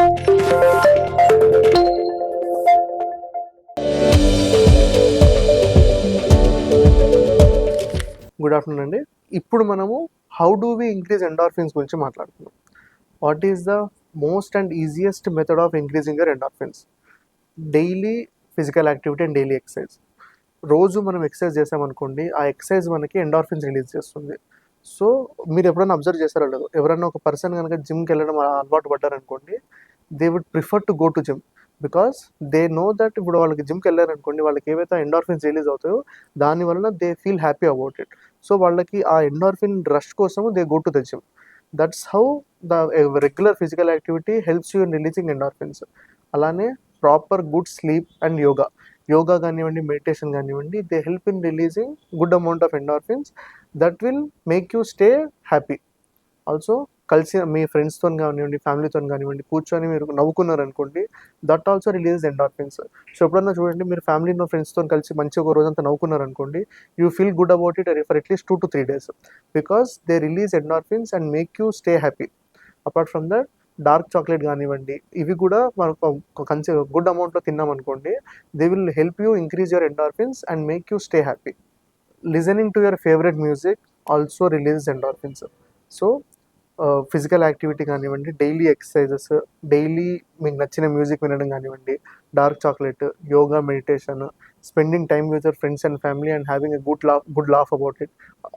Good afternoon అండి. ఇప్పుడు మనము how do we increase endorphins గురించి మాట్లాడుతున్నాం. What is the most and easiest method of increasing your endorphins? Daily physical activity and daily exercise. రోజు మనం exercise చేసామనుకోండి, ఆ ఎక్సర్సైజ్ మనకి ఎండార్ఫిన్స్ రిలీజ్ చేస్తుంది. సో మీరు ఎప్పుడైనా అబ్జర్వ్ చేస్తారో లేదు, ఎవరైనా ఒక పర్సన్ కనుక జిమ్కి వెళ్ళడం అలవాటు పడ్డారనుకోండి, they would prefer to go to gym because they know that ఇప్పుడు వాళ్ళకి జిమ్కి వెళ్ళారనుకోండి, వాళ్ళకి ఏవైతే ఎండార్ఫిన్స్ రిలీజ్ అవుతాయో దాని వలన they feel happy about it. So వాళ్ళకి ఆ ఎండార్ఫిన్ రష్ కోసం they go to the gym. That's how the regular physical activity helps you in releasing endorphins. అలానే proper good sleep and yoga కానివ్వండి, మెడిటేషన్ కానివ్వండి, they help in releasing good amount of endorphins that will make you stay happy. Also కలిసి మీ ఫ్రెండ్స్తో కానివ్వండి, ఫ్యామిలీతో కానివ్వండి కూర్చొని మీరు నవ్వుకున్నారనుకోండి, that also release endorphins. So ఎప్పుడన్నా చూడండి, మీరు ఫ్యామిలీనో ఫ్రెండ్స్తో కలిసి మంచిగా ఒక రోజంతా నవ్వుకున్నారనుకోండి, you feel good about it for at least 2 to 3 days because they release endorphins and make you stay happy. Apart from that, dark chocolate కానివ్వండి, ఇవి కూడా మనకు గుడ్ అమౌంట్లో తిన్నామనుకోండి, they will help you increase your endorphins and make you stay happy. Listening to your favourite music also release endorphins. So physical activity కానివ్వండి, daily exercises, daily మీకు నచ్చిన music వినడం కానివ్వండి, dark chocolate, yoga, meditation, spending time with your friends and family and having a good laugh about it,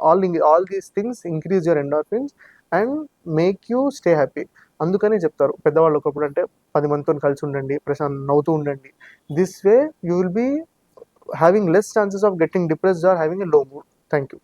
all these things increase your endorphins and make you stay happy. అందుకని చెప్తారు పెద్దవాళ్ళు ఒకప్పుడు, అంటే 10 మందితో కలిసి ఉండండి, ప్రశాంత్ నవ్వుతూ ఉండండి. This way you will be having less chances of getting depressed or having a low mood. Thank you.